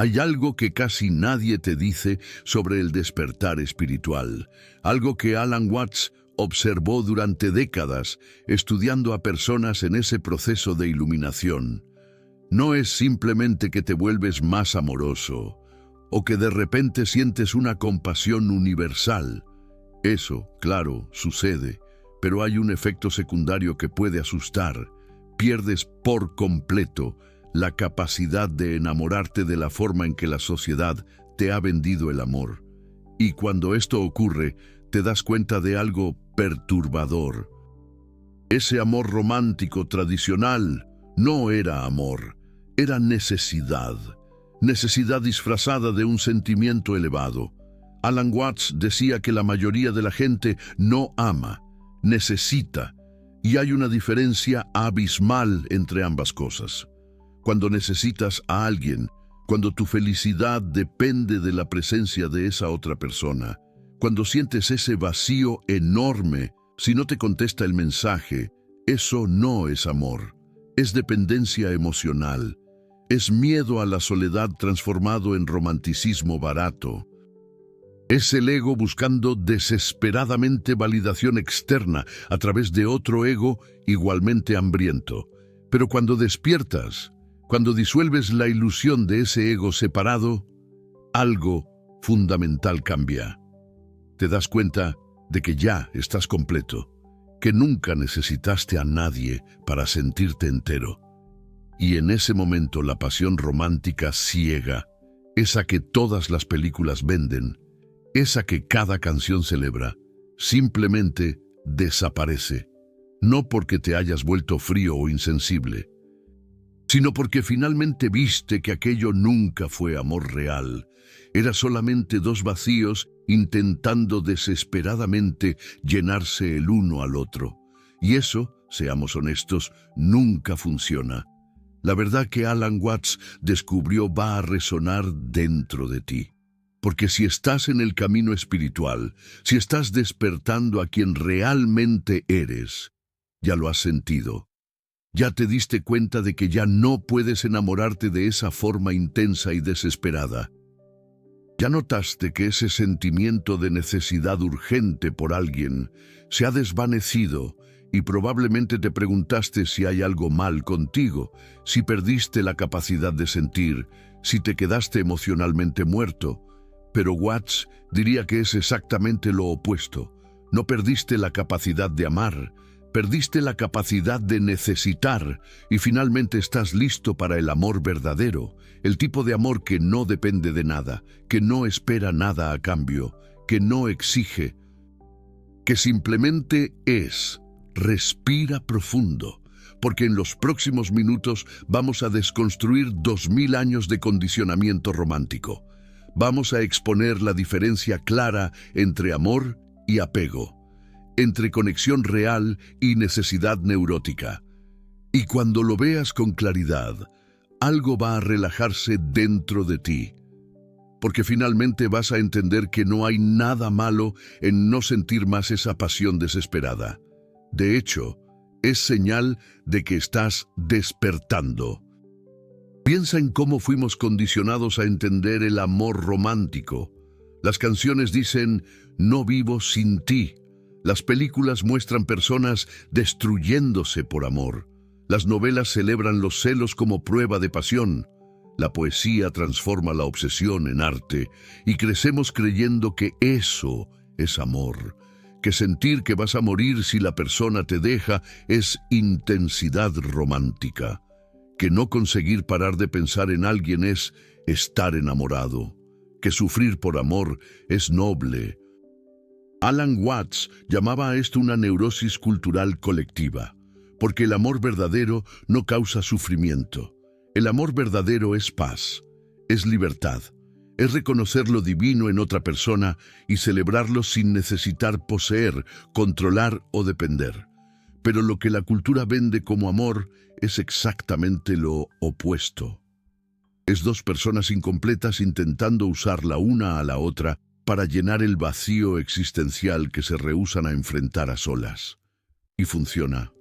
Hay algo que casi nadie te dice sobre el despertar espiritual, algo que Alan Watts observó durante décadas estudiando a personas en ese proceso de iluminación. No es simplemente que te vuelves más amoroso o que de repente sientes una compasión universal. Eso, claro, sucede, pero hay un efecto secundario que puede asustar. Pierdes por completo la capacidad de enamorarte de la forma en que la sociedad te ha vendido el amor. Y cuando esto ocurre, te das cuenta de algo perturbador. Ese amor romántico tradicional no era amor, era necesidad. Necesidad disfrazada de un sentimiento elevado. Alan Watts decía que la mayoría de la gente no ama, necesita, y hay una diferencia abismal entre ambas cosas. Cuando necesitas a alguien, cuando tu felicidad depende de la presencia de esa otra persona, cuando sientes ese vacío enorme si no te contesta el mensaje, eso no es amor, es dependencia emocional, es miedo a la soledad transformado en romanticismo barato. Es el ego buscando desesperadamente validación externa a través de otro ego igualmente hambriento. Pero cuando despiertas, cuando disuelves la ilusión de ese ego separado, algo fundamental cambia. Te das cuenta de que ya estás completo, que nunca necesitaste a nadie para sentirte entero. Y en ese momento la pasión romántica ciega, esa que todas las películas venden, esa que cada canción celebra, simplemente desaparece. No porque te hayas vuelto frío o insensible, sino porque finalmente viste que aquello nunca fue amor real. Era solamente dos vacíos intentando desesperadamente llenarse el uno al otro. Y eso, seamos honestos, nunca funciona. La verdad que Alan Watts descubrió va a resonar dentro de ti. Porque si estás en el camino espiritual, si estás despertando a quien realmente eres, ya lo has sentido. Ya te diste cuenta de que ya no puedes enamorarte de esa forma intensa y desesperada. Ya notaste que ese sentimiento de necesidad urgente por alguien se ha desvanecido y probablemente te preguntaste si hay algo mal contigo, si perdiste la capacidad de sentir, si te quedaste emocionalmente muerto. Pero Watts diría que es exactamente lo opuesto. No perdiste la capacidad de amar, perdiste la capacidad de necesitar y finalmente estás listo para el amor verdadero, el tipo de amor que no depende de nada, que no espera nada a cambio, que no exige, que simplemente es. Respira profundo, porque en los próximos minutos vamos a desconstruir 2000 años de condicionamiento romántico. Vamos a exponer la diferencia clara entre amor y apego, entre conexión real y necesidad neurótica. Y cuando lo veas con claridad, algo va a relajarse dentro de ti, porque finalmente vas a entender que no hay nada malo en no sentir más esa pasión desesperada. De hecho, es señal de que estás despertando. Piensa en cómo fuimos condicionados a entender el amor romántico. Las canciones dicen, no vivo sin ti. Las películas muestran personas destruyéndose por amor. Las novelas celebran los celos como prueba de pasión. La poesía transforma la obsesión en arte y crecemos creyendo que eso es amor. Que sentir que vas a morir si la persona te deja es intensidad romántica. Que no conseguir parar de pensar en alguien es estar enamorado. Que sufrir por amor es noble. Alan Watts llamaba a esto una neurosis cultural colectiva, porque el amor verdadero no causa sufrimiento. El amor verdadero es paz, es libertad. Es reconocer lo divino en otra persona y celebrarlo sin necesitar poseer, controlar o depender. Pero lo que la cultura vende como amor es exactamente lo opuesto. Es dos personas incompletas intentando usar la una a la otra para llenar el vacío existencial que se rehúsan a enfrentar a solas. Y funciona.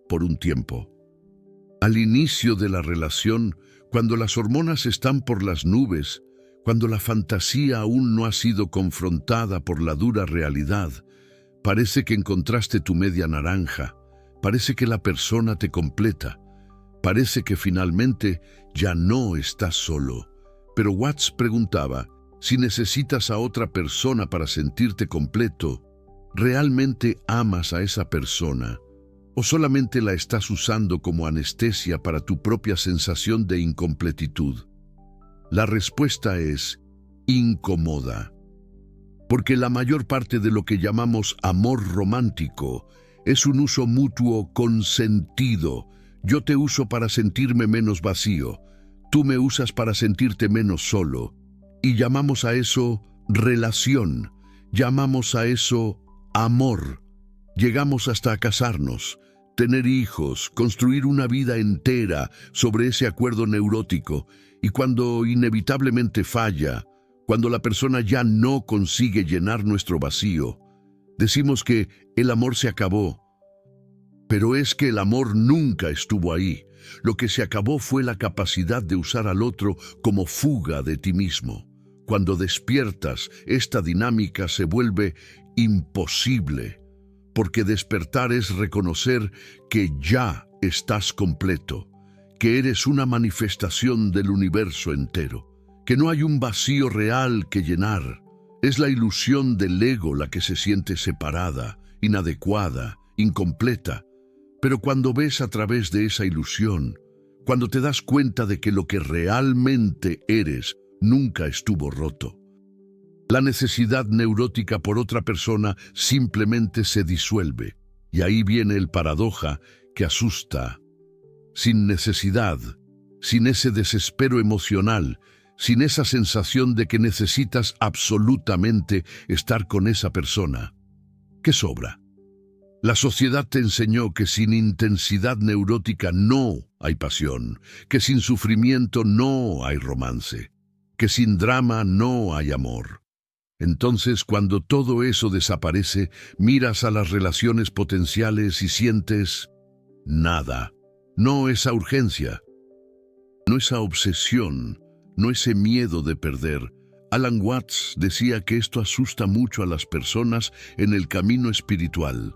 Por un tiempo. Al inicio de la relación, Cuando las hormonas están por las nubes, cuando la fantasía aún no ha sido confrontada por la dura realidad, parece que encontraste tu media naranja, parece que la persona te completa, parece que finalmente ya no estás solo. Pero Watts preguntaba, si necesitas a otra persona para sentirte completo, ¿realmente amas a esa persona? ¿O solamente la estás usando como anestesia para tu propia sensación de incompletitud? La respuesta es incómoda. Porque la mayor parte de lo que llamamos amor romántico es un uso mutuo consentido. Yo te uso para sentirme menos vacío, tú me usas para sentirte menos solo. Y llamamos a eso relación, llamamos a eso amor. Llegamos hasta a casarnos, tener hijos, construir una vida entera sobre ese acuerdo neurótico. Y cuando inevitablemente falla, cuando la persona ya no consigue llenar nuestro vacío, decimos que el amor se acabó. Pero es que el amor nunca estuvo ahí. Lo que se acabó fue la capacidad de usar al otro como fuga de ti mismo. Cuando despiertas, esta dinámica se vuelve imposible, porque despertar es reconocer que ya estás completo, que eres una manifestación del universo entero, que no hay un vacío real que llenar. Es la ilusión del ego la que se siente separada, inadecuada, incompleta. Pero cuando ves a través de esa ilusión, cuando te das cuenta de que lo que realmente eres nunca estuvo roto, la necesidad neurótica por otra persona simplemente se disuelve. Y ahí viene el paradoja que asusta. Sin necesidad, sin ese desespero emocional, sin esa sensación de que necesitas absolutamente estar con esa persona, ¿qué sobra? La sociedad te enseñó que sin intensidad neurótica no hay pasión, que sin sufrimiento no hay romance, que sin drama no hay amor. Entonces, cuando todo eso desaparece, miras a las relaciones potenciales y sientes nada. No esa urgencia, no esa obsesión, no ese miedo de perder. Alan Watts decía que esto asusta mucho a las personas en el camino espiritual,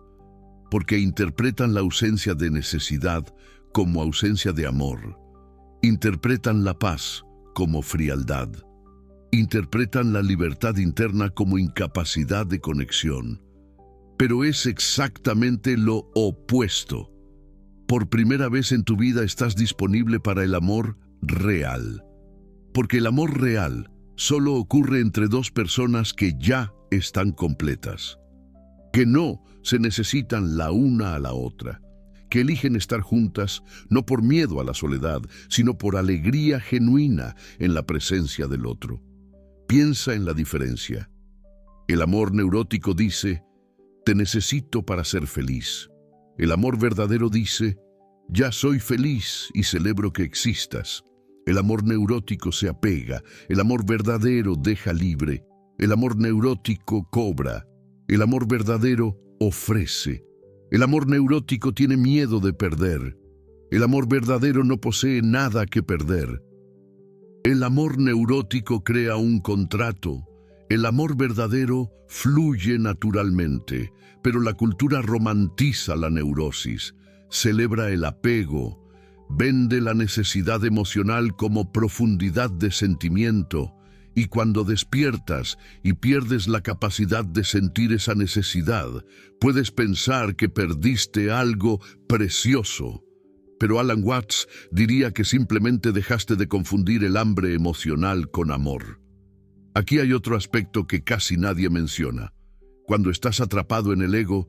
porque interpretan la ausencia de necesidad como ausencia de amor, interpretan la paz como frialdad, interpretan la libertad interna como incapacidad de conexión. Pero es exactamente lo opuesto. Por primera vez en tu vida estás disponible para el amor real, porque el amor real solo ocurre entre dos personas que ya están completas, que no se necesitan la una a la otra, que eligen estar juntas no por miedo a la soledad, sino por alegría genuina en la presencia del otro. Piensa en la diferencia. El amor neurótico dice, te necesito para ser feliz. El amor verdadero dice, ya soy feliz y celebro que existas. El amor neurótico se apega, el amor verdadero deja libre. El amor neurótico cobra, el amor verdadero ofrece. El amor neurótico tiene miedo de perder. El amor verdadero no posee nada que perder. El amor neurótico crea un contrato. El amor verdadero fluye naturalmente, pero la cultura romantiza la neurosis, celebra el apego, vende la necesidad emocional como profundidad de sentimiento, y cuando despiertas y pierdes la capacidad de sentir esa necesidad, puedes pensar que perdiste algo precioso. Pero Alan Watts diría que simplemente dejaste de confundir el hambre emocional con amor. Aquí hay otro aspecto que casi nadie menciona. Cuando estás atrapado en el ego,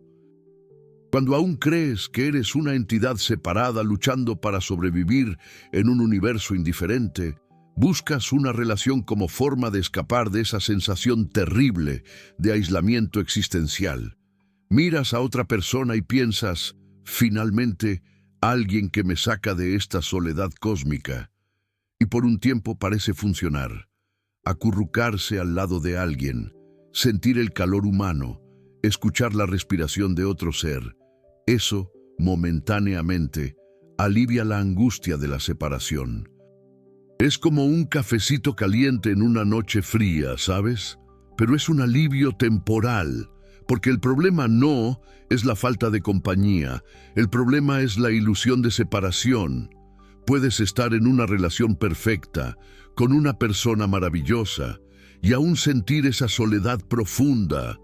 cuando aún crees que eres una entidad separada luchando para sobrevivir en un universo indiferente, buscas una relación como forma de escapar de esa sensación terrible de aislamiento existencial. Miras a otra persona y piensas, finalmente, alguien que me saca de esta soledad cósmica. Y por un tiempo parece funcionar. Acurrucarse al lado de alguien, sentir el calor humano, escuchar la respiración de otro ser, eso, momentáneamente, alivia la angustia de la separación. Es como un cafecito caliente en una noche fría, ¿sabes? Pero es un alivio temporal, porque el problema no es la falta de compañía, el problema es la ilusión de separación. Puedes estar en una relación perfecta, con una persona maravillosa, y aún sentir esa soledad profunda,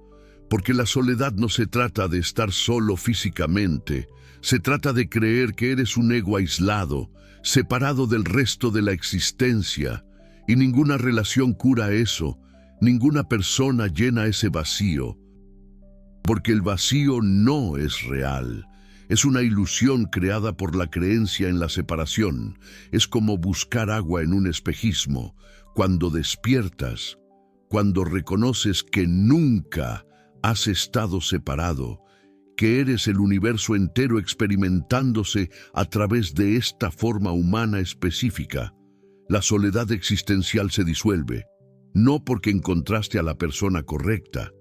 porque la soledad no se trata de estar solo físicamente, se trata de creer que eres un ego aislado, separado del resto de la existencia, y ninguna relación cura eso, ninguna persona llena ese vacío, porque el vacío no es real. Es una ilusión creada por la creencia en la separación. Es como buscar agua en un espejismo. Cuando despiertas, cuando reconoces que nunca has estado separado, que eres el universo entero experimentándose a través de esta forma humana específica, la soledad existencial se disuelve, no porque encontraste a la persona correcta,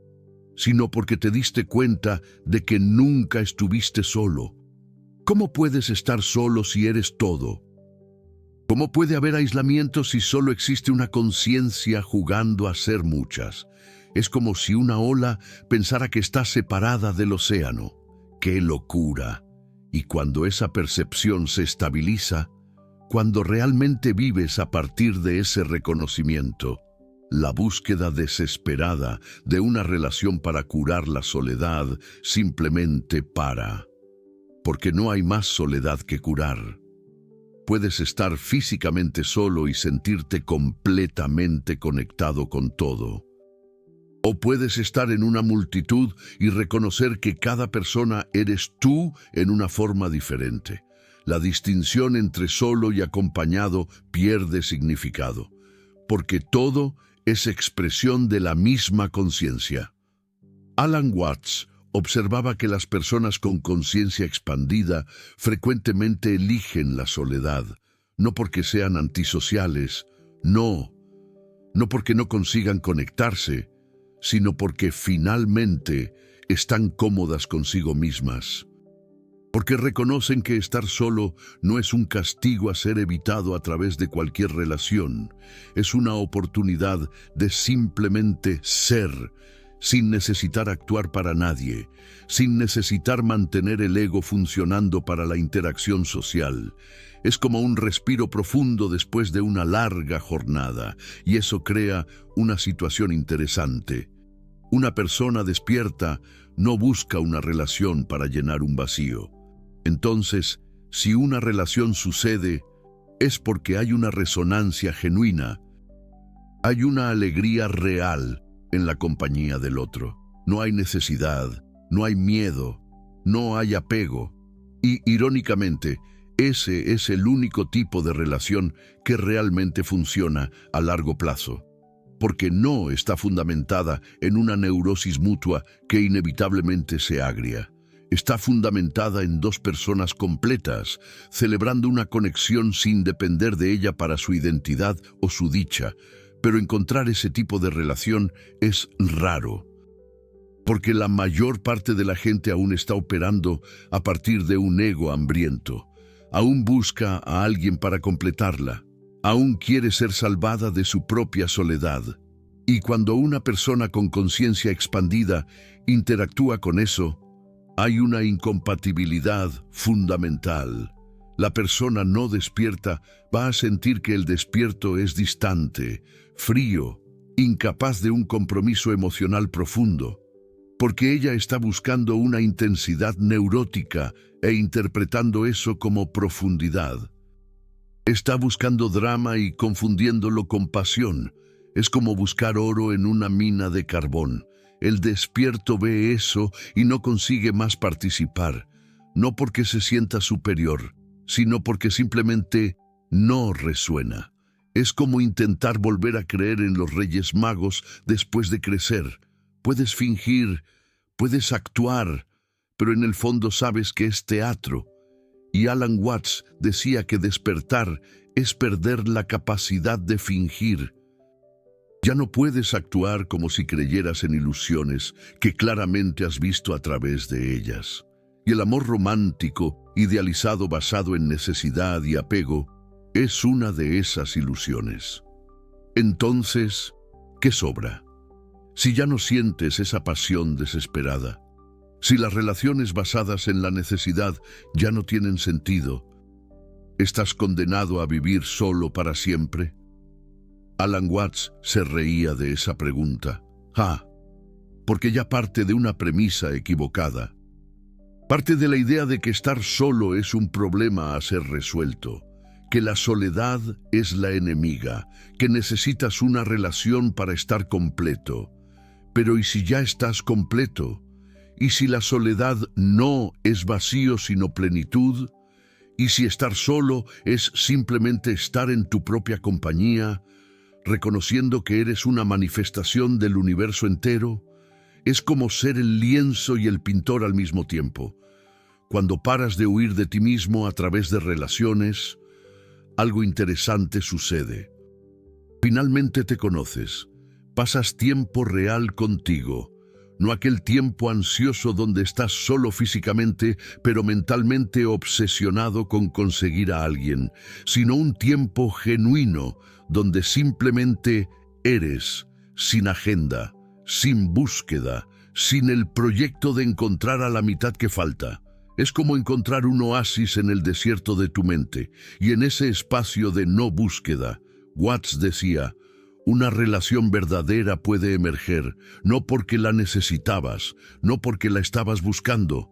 sino porque te diste cuenta de que nunca estuviste solo. ¿Cómo puedes estar solo si eres todo? ¿Cómo puede haber aislamiento si solo existe una conciencia jugando a ser muchas? Es como si una ola pensara que está separada del océano. ¡Qué locura! Y cuando esa percepción se estabiliza, cuando realmente vives a partir de ese reconocimiento, la búsqueda desesperada de una relación para curar la soledad simplemente para. Porque no hay más soledad que curar. Puedes estar físicamente solo y sentirte completamente conectado con todo. O puedes estar en una multitud y reconocer que cada persona eres tú en una forma diferente. La distinción entre solo y acompañado pierde significado, porque todo es expresión de la misma conciencia. Alan Watts observaba que las personas con conciencia expandida frecuentemente eligen la soledad, no porque sean antisociales, no porque no consigan conectarse, sino porque finalmente están cómodas consigo mismas. Porque reconocen que estar solo no es un castigo a ser evitado a través de cualquier relación, es una oportunidad de simplemente ser, sin necesitar actuar para nadie, sin necesitar mantener el ego funcionando para la interacción social. Es como un respiro profundo después de una larga jornada, y eso crea una situación interesante. Una persona despierta no busca una relación para llenar un vacío. Entonces, si una relación sucede, es porque hay una resonancia genuina, hay una alegría real en la compañía del otro. No hay necesidad, no hay miedo, no hay apego. Y, irónicamente, ese es el único tipo de relación que realmente funciona a largo plazo, porque no está fundamentada en una neurosis mutua que inevitablemente se agria. Está fundamentada en dos personas completas, celebrando una conexión sin depender de ella para su identidad o su dicha. Pero encontrar ese tipo de relación es raro, porque la mayor parte de la gente aún está operando a partir de un ego hambriento. Aún busca a alguien para completarla. Aún quiere ser salvada de su propia soledad. Y cuando una persona con conciencia expandida interactúa con eso, hay una incompatibilidad fundamental. La persona no despierta va a sentir que el despierto es distante, frío, incapaz de un compromiso emocional profundo, porque ella está buscando una intensidad neurótica e interpretando eso como profundidad. Está buscando drama y confundiéndolo con pasión. Es como buscar oro en una mina de carbón. El despierto ve eso y no consigue más participar, no porque se sienta superior, sino porque simplemente no resuena. Es como intentar volver a creer en los Reyes Magos después de crecer. Puedes fingir, puedes actuar, pero en el fondo sabes que es teatro. Y Alan Watts decía que despertar es perder la capacidad de fingir. Ya no puedes actuar como si creyeras en ilusiones que claramente has visto a través de ellas. Y el amor romántico, idealizado basado en necesidad y apego, es una de esas ilusiones. Entonces, ¿qué sobra? Si ya no sientes esa pasión desesperada, si las relaciones basadas en la necesidad ya no tienen sentido, ¿estás condenado a vivir solo para siempre? Alan Watts se reía de esa pregunta. Porque ya parte de una premisa equivocada. Parte de la idea de que estar solo es un problema a ser resuelto, que la soledad es la enemiga, que necesitas una relación para estar completo. Pero ¿y si ya estás completo? ¿Y si la soledad no es vacío sino plenitud? ¿Y si estar solo es simplemente estar en tu propia compañía, reconociendo que eres una manifestación del universo entero? Es como ser el lienzo y el pintor al mismo tiempo. Cuando paras de huir de ti mismo a través de relaciones, algo interesante sucede. Finalmente te conoces, pasas tiempo real contigo, no aquel tiempo ansioso donde estás solo físicamente, pero mentalmente obsesionado con conseguir a alguien, sino un tiempo genuino donde simplemente eres, sin agenda, sin búsqueda, sin el proyecto de encontrar a la mitad que falta. Es como encontrar un oasis en el desierto de tu mente, y en ese espacio de no búsqueda, Watts decía, una relación verdadera puede emerger, no porque la necesitabas, no porque la estabas buscando,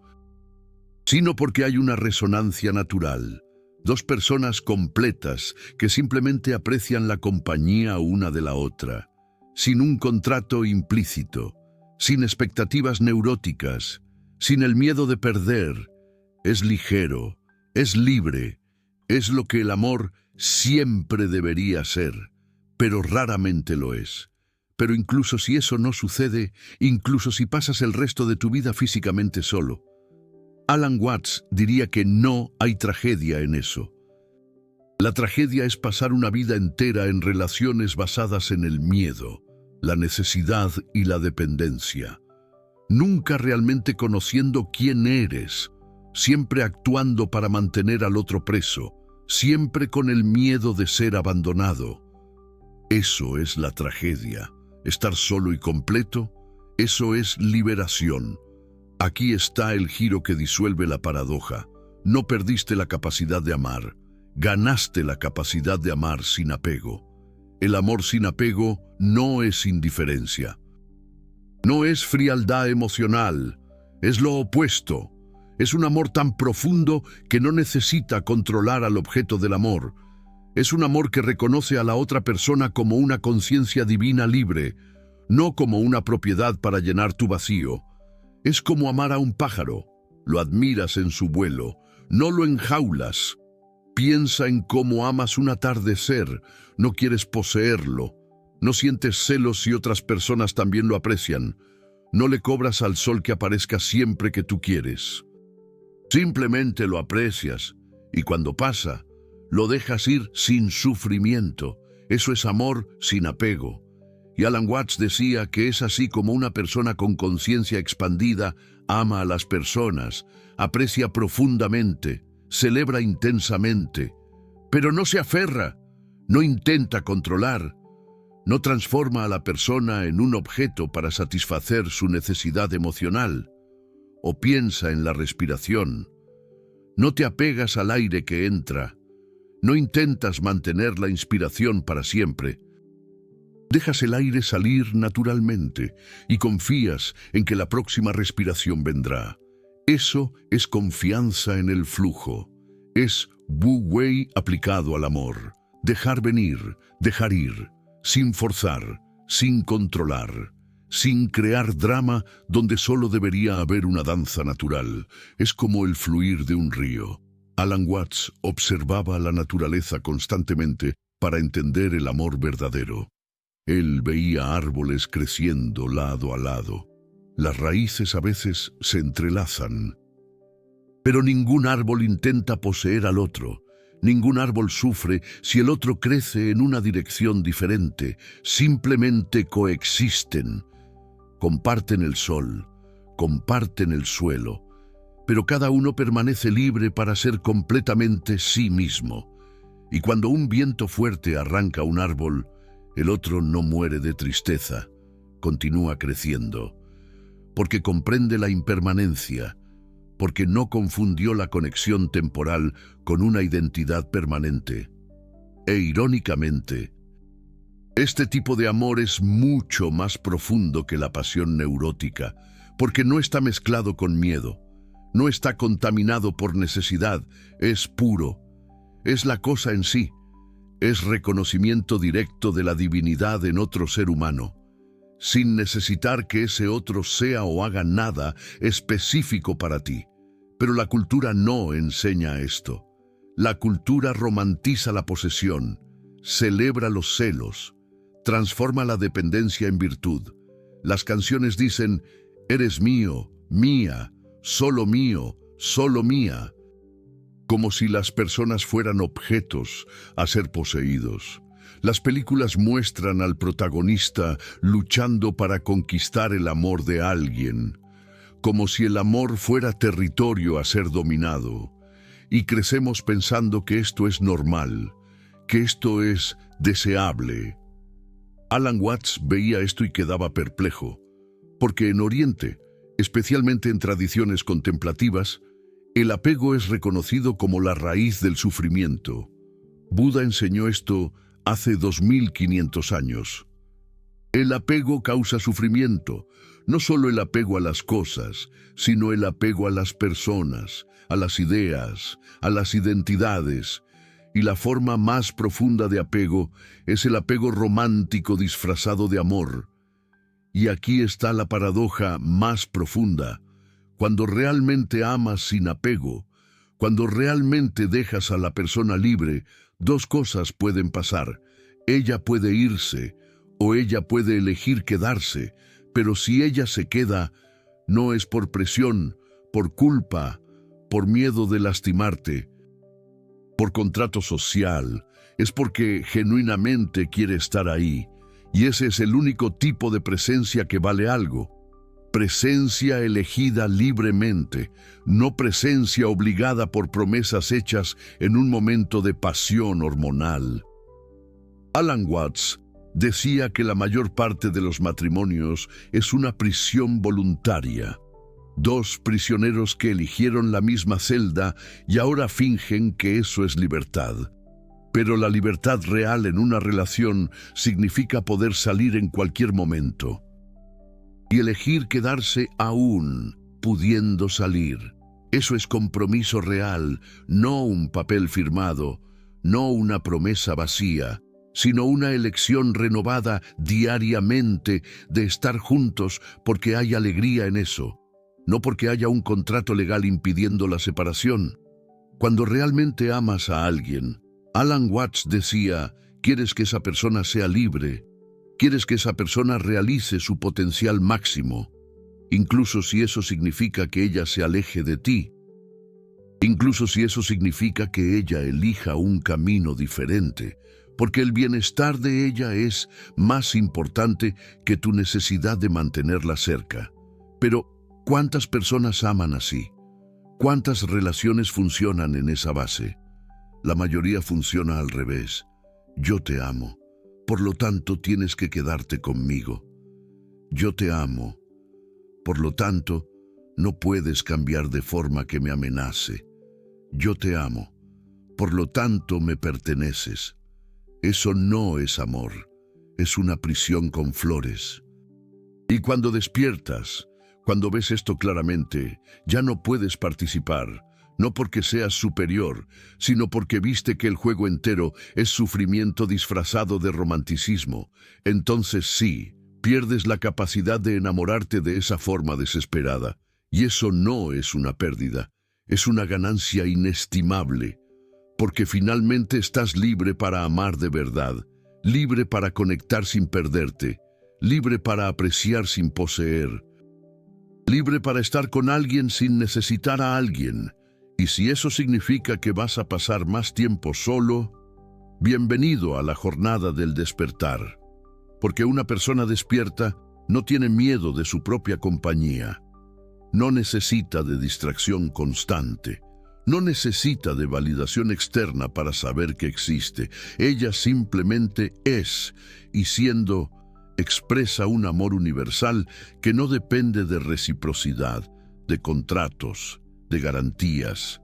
sino porque hay una resonancia natural. Dos personas completas que simplemente aprecian la compañía una de la otra, sin un contrato implícito, sin expectativas neuróticas, sin el miedo de perder. Es ligero, es libre, es lo que el amor siempre debería ser, pero raramente lo es. Pero incluso si eso no sucede, incluso si pasas el resto de tu vida físicamente solo, Alan Watts diría que no hay tragedia en eso. La tragedia es pasar una vida entera en relaciones basadas en el miedo, la necesidad y la dependencia, nunca realmente conociendo quién eres, siempre actuando para mantener al otro preso, siempre con el miedo de ser abandonado. Eso es la tragedia. Estar solo y completo, eso es liberación. Aquí está el giro que disuelve la paradoja. No perdiste la capacidad de amar, ganaste la capacidad de amar sin apego. El amor sin apego no es indiferencia. No es frialdad emocional, es lo opuesto. Es un amor tan profundo que no necesita controlar al objeto del amor. Es un amor que reconoce a la otra persona como una conciencia divina libre, no como una propiedad para llenar tu vacío. Es como amar a un pájaro. Lo admiras en su vuelo, no lo enjaulas. Piensa en cómo amas un atardecer, no quieres poseerlo. No sientes celos si otras personas también lo aprecian. No le cobras al sol que aparezca siempre que tú quieres. Simplemente lo aprecias, y cuando pasa, lo dejas ir sin sufrimiento. Eso es amor sin apego. Y Alan Watts decía que es así como una persona con conciencia expandida ama a las personas, aprecia profundamente, celebra intensamente, pero no se aferra, no intenta controlar, no transforma a la persona en un objeto para satisfacer su necesidad emocional, o piensa en la respiración. No te apegas al aire que entra, no intentas mantener la inspiración para siempre. Dejas el aire salir naturalmente y confías en que la próxima respiración vendrá. Eso es confianza en el flujo. Es Wu Wei aplicado al amor. Dejar venir, dejar ir, sin forzar, sin controlar, sin crear drama donde solo debería haber una danza natural. Es como el fluir de un río. Alan Watts observaba la naturaleza constantemente para entender el amor verdadero. Él veía árboles creciendo lado a lado. Las raíces a veces se entrelazan. Pero ningún árbol intenta poseer al otro. Ningún árbol sufre si el otro crece en una dirección diferente. Simplemente coexisten. Comparten el sol, comparten el suelo, pero cada uno permanece libre para ser completamente sí mismo. Y cuando un viento fuerte arranca un árbol, el otro no muere de tristeza, continúa creciendo, porque comprende la impermanencia, porque no confundió la conexión temporal con una identidad permanente. E irónicamente, este tipo de amor es mucho más profundo que la pasión neurótica, porque no está mezclado con miedo, no está contaminado por necesidad, es puro, es la cosa en sí, es reconocimiento directo de la divinidad en otro ser humano, sin necesitar que ese otro sea o haga nada específico para ti. Pero la cultura no enseña esto. La cultura romantiza la posesión, celebra los celos, transforma la dependencia en virtud. Las canciones dicen, eres mío, mía, solo mía, como si las personas fueran objetos a ser poseídos. Las películas muestran al protagonista luchando para conquistar el amor de alguien, como si el amor fuera territorio a ser dominado. Y crecemos pensando que esto es normal, que esto es deseable. Alan Watts veía esto y quedaba perplejo, porque en Oriente, especialmente en tradiciones contemplativas, el apego es reconocido como la raíz del sufrimiento. Buda enseñó esto hace 2500 años. El apego causa sufrimiento, no solo el apego a las cosas, sino el apego a las personas, a las ideas, a las identidades. Y la forma más profunda de apego es el apego romántico disfrazado de amor. Y aquí está la paradoja más profunda. Cuando realmente amas sin apego, cuando realmente dejas a la persona libre, dos cosas pueden pasar. Ella puede irse o ella puede elegir quedarse, pero si ella se queda, no es por presión, por culpa, por miedo de lastimarte, por contrato social, es porque genuinamente quiere estar ahí. Y ese es el único tipo de presencia que vale algo. Presencia elegida libremente, no presencia obligada por promesas hechas en un momento de pasión hormonal. Alan Watts decía que la mayor parte de los matrimonios es una prisión voluntaria. Dos prisioneros que eligieron la misma celda y ahora fingen que eso es libertad. Pero la libertad real en una relación significa poder salir en cualquier momento y elegir quedarse aún pudiendo salir. Eso es compromiso real, no un papel firmado, no una promesa vacía, sino una elección renovada diariamente de estar juntos porque hay alegría en eso, no porque haya un contrato legal impidiendo la separación. Cuando realmente amas a alguien, Alan Watts decía, quieres que esa persona sea libre, quieres que esa persona realice su potencial máximo, incluso si eso significa que ella se aleje de ti, incluso si eso significa que ella elija un camino diferente, porque el bienestar de ella es más importante que tu necesidad de mantenerla cerca. Pero, ¿cuántas personas aman así? ¿Cuántas relaciones funcionan en esa base? La mayoría funciona al revés. Yo te amo. Por lo tanto, tienes que quedarte conmigo. Yo te amo. Por lo tanto, no puedes cambiar de forma que me amenace. Yo te amo. Por lo tanto, me perteneces. Eso no es amor. Es una prisión con flores. Y cuando despiertas, cuando ves esto claramente, ya no puedes participar. No porque seas superior, sino porque viste que el juego entero es sufrimiento disfrazado de romanticismo. Entonces sí, pierdes la capacidad de enamorarte de esa forma desesperada. Y eso no es una pérdida, es una ganancia inestimable, porque finalmente estás libre para amar de verdad, libre para conectar sin perderte, libre para apreciar sin poseer, libre para estar con alguien sin necesitar a alguien. Y si eso significa que vas a pasar más tiempo solo, bienvenido a la jornada del despertar. Porque una persona despierta no tiene miedo de su propia compañía. No necesita de distracción constante. No necesita de validación externa para saber que existe. Ella simplemente es, y siendo, expresa un amor universal que no depende de reciprocidad, de contratos, de garantías.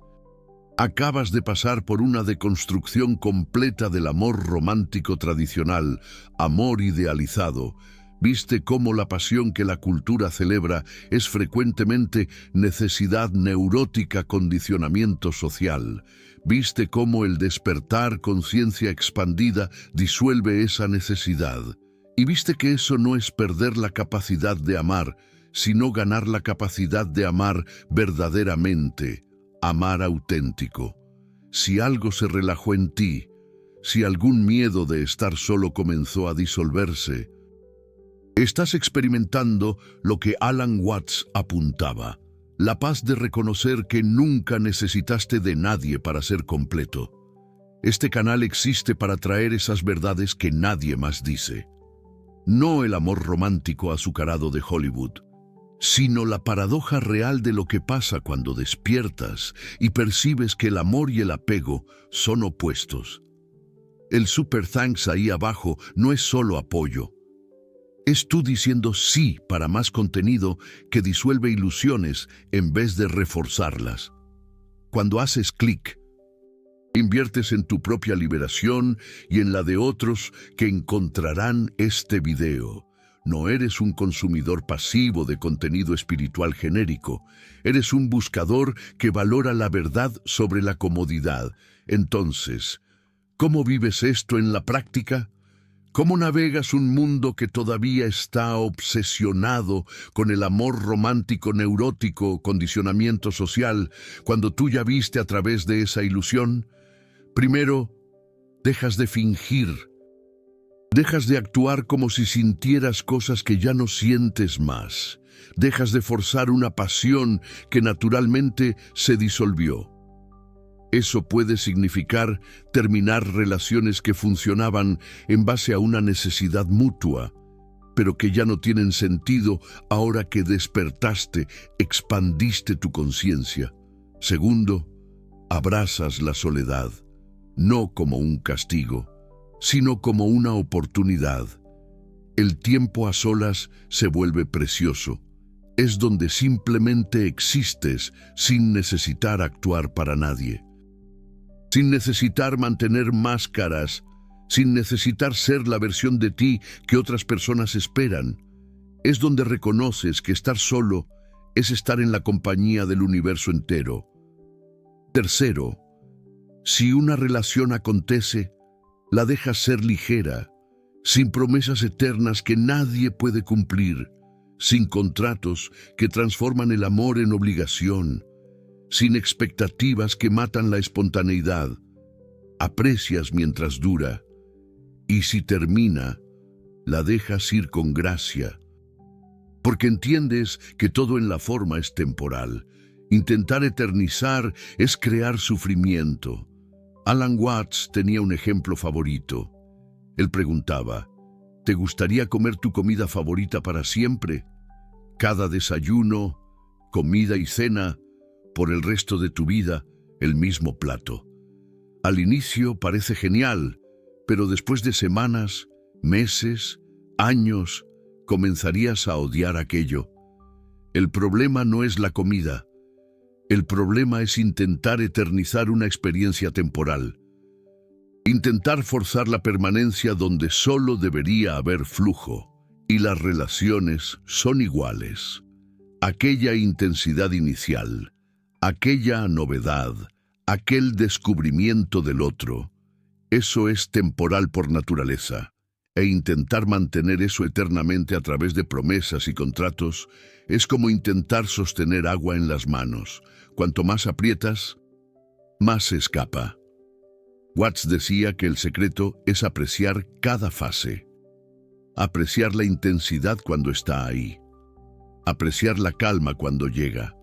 Acabas de pasar por una deconstrucción completa del amor romántico tradicional, amor idealizado. Viste cómo la pasión que la cultura celebra es frecuentemente necesidad neurótica, condicionamiento social. Viste cómo el despertar conciencia expandida disuelve esa necesidad. Y viste que eso no es perder la capacidad de amar, sino ganar la capacidad de amar verdaderamente, amar auténtico. Si algo se relajó en ti, si algún miedo de estar solo comenzó a disolverse, estás experimentando lo que Alan Watts apuntaba, la paz de reconocer que nunca necesitaste de nadie para ser completo. Este canal existe para traer esas verdades que nadie más dice. No el amor romántico azucarado de Hollywood, sino la paradoja real de lo que pasa cuando despiertas y percibes que el amor y el apego son opuestos. El super thanks ahí abajo no es solo apoyo. Es tú diciendo sí para más contenido que disuelve ilusiones en vez de reforzarlas. Cuando haces clic, inviertes en tu propia liberación y en la de otros que encontrarán este video. No eres un consumidor pasivo de contenido espiritual genérico. Eres un buscador que valora la verdad sobre la comodidad. Entonces, ¿cómo vives esto en la práctica? ¿Cómo navegas un mundo que todavía está obsesionado con el amor romántico neurótico, condicionamiento social, cuando tú ya viste a través de esa ilusión? Primero, dejas de fingir. Dejas de actuar como si sintieras cosas que ya no sientes más. Dejas de forzar una pasión que naturalmente se disolvió. Eso puede significar terminar relaciones que funcionaban en base a una necesidad mutua, pero que ya no tienen sentido ahora que despertaste, expandiste tu conciencia. Segundo, abrazas la soledad, no como un castigo, sino como una oportunidad. El tiempo a solas se vuelve precioso. Es donde simplemente existes sin necesitar actuar para nadie. Sin necesitar mantener máscaras, sin necesitar ser la versión de ti que otras personas esperan. Es donde reconoces que estar solo es estar en la compañía del universo entero. Tercero, si una relación acontece, la dejas ser ligera, sin promesas eternas que nadie puede cumplir, sin contratos que transforman el amor en obligación, sin expectativas que matan la espontaneidad. Aprecias mientras dura, y si termina, la dejas ir con gracia, porque entiendes que todo en la forma es temporal. Intentar eternizar es crear sufrimiento. Alan Watts tenía un ejemplo favorito. Él preguntaba, ¿te gustaría comer tu comida favorita para siempre? Cada desayuno, comida y cena, por el resto de tu vida, el mismo plato. Al inicio parece genial, pero después de semanas, meses, años, comenzarías a odiar aquello. El problema no es la comida. El problema es intentar eternizar una experiencia temporal. Intentar forzar la permanencia donde solo debería haber flujo. Y las relaciones son iguales. Aquella intensidad inicial, aquella novedad, aquel descubrimiento del otro, eso es temporal por naturaleza. E intentar mantener eso eternamente a través de promesas y contratos es como intentar sostener agua en las manos. Cuanto más aprietas, más se escapa. Watts decía que el secreto es apreciar cada fase. Apreciar la intensidad cuando está ahí. Apreciar la calma cuando llega.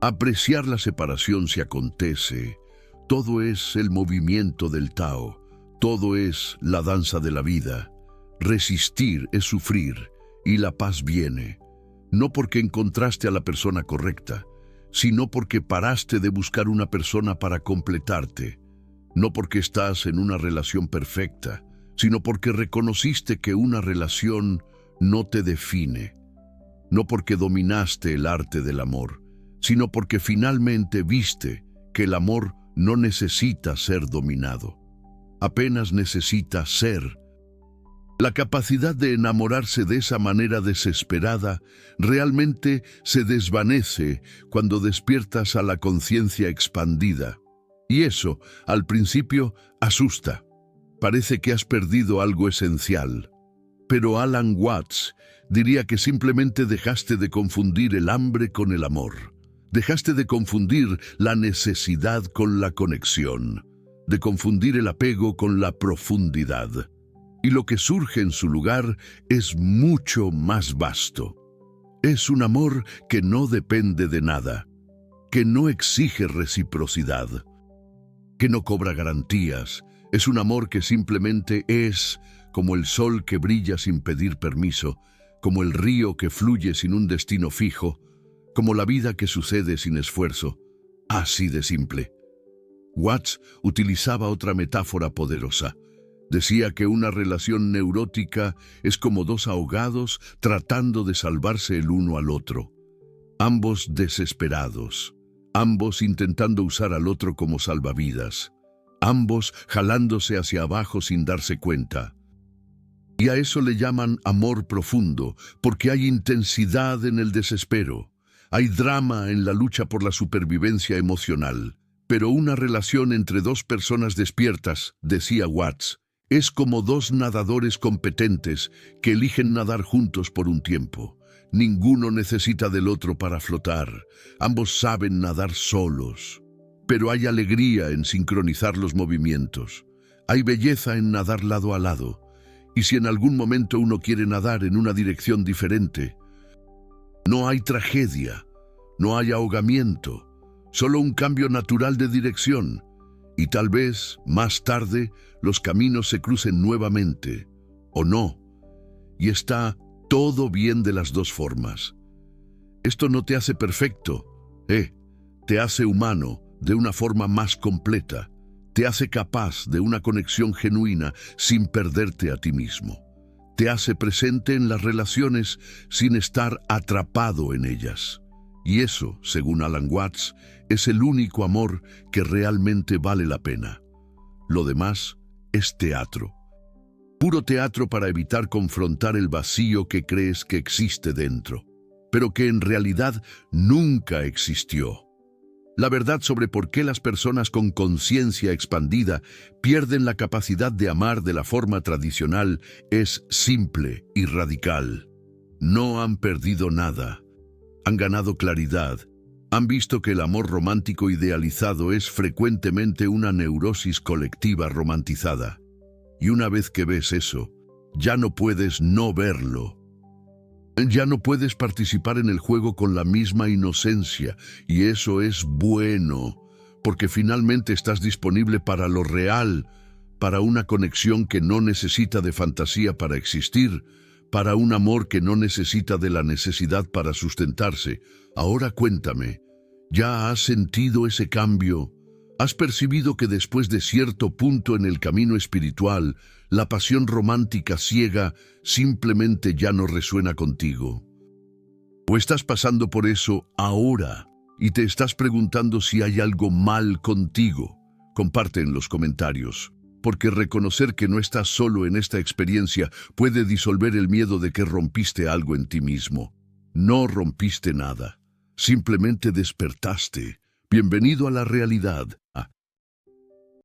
Apreciar la separación si acontece. Todo es el movimiento del Tao. Todo es la danza de la vida. Resistir es sufrir y la paz viene. No porque encontraste a la persona correcta, sino porque paraste de buscar una persona para completarte. No porque estás en una relación perfecta, sino porque reconociste que una relación no te define. No porque dominaste el arte del amor, sino porque finalmente viste que el amor no necesita ser dominado. Apenas necesita ser. La capacidad de enamorarse de esa manera desesperada realmente se desvanece cuando despiertas a la conciencia expandida. Y eso, al principio, asusta. Parece que has perdido algo esencial. Pero Alan Watts diría que simplemente dejaste de confundir el hambre con el amor. Dejaste de confundir la necesidad con la conexión, de confundir el apego con la profundidad. Y lo que surge en su lugar es mucho más vasto. Es un amor que no depende de nada, que no exige reciprocidad, que no cobra garantías. Es un amor que simplemente es, como el sol que brilla sin pedir permiso, como el río que fluye sin un destino fijo, como la vida que sucede sin esfuerzo. Así de simple. Watts utilizaba otra metáfora poderosa. Decía que una relación neurótica es como dos ahogados tratando de salvarse el uno al otro. Ambos desesperados, ambos intentando usar al otro como salvavidas, ambos jalándose hacia abajo sin darse cuenta. Y a eso le llaman amor profundo, porque hay intensidad en el desespero, hay drama en la lucha por la supervivencia emocional. Pero una relación entre dos personas despiertas, decía Watts, es como dos nadadores competentes que eligen nadar juntos por un tiempo. Ninguno necesita del otro para flotar. Ambos saben nadar solos. Pero hay alegría en sincronizar los movimientos. Hay belleza en nadar lado a lado. Y si en algún momento uno quiere nadar en una dirección diferente, no hay tragedia, no hay ahogamiento, solo un cambio natural de dirección. Y tal vez, más tarde, los caminos se crucen nuevamente, o no, y está todo bien de las dos formas. Esto no te hace perfecto, te hace humano de una forma más completa, te hace capaz de una conexión genuina sin perderte a ti mismo, te hace presente en las relaciones sin estar atrapado en ellas. Y eso, según Alan Watts, es el único amor que realmente vale la pena. Lo demás es teatro. Puro teatro para evitar confrontar el vacío que crees que existe dentro, pero que en realidad nunca existió. La verdad sobre por qué las personas con conciencia expandida pierden la capacidad de amar de la forma tradicional es simple y radical. No han perdido nada. Han ganado claridad. Han visto que el amor romántico idealizado es frecuentemente una neurosis colectiva romantizada. Y una vez que ves eso, ya no puedes no verlo. Ya no puedes participar en el juego con la misma inocencia, y eso es bueno, porque finalmente estás disponible para lo real, para una conexión que no necesita de fantasía para existir, para un amor que no necesita de la necesidad para sustentarse. Ahora cuéntame, ¿ya has sentido ese cambio? ¿Has percibido que después de cierto punto en el camino espiritual, la pasión romántica ciega simplemente ya no resuena contigo? ¿O estás pasando por eso ahora y te estás preguntando si hay algo mal contigo? Comparte en los comentarios, porque reconocer que no estás solo en esta experiencia puede disolver el miedo de que rompiste algo en ti mismo. No rompiste nada, simplemente despertaste. Bienvenido a la realidad.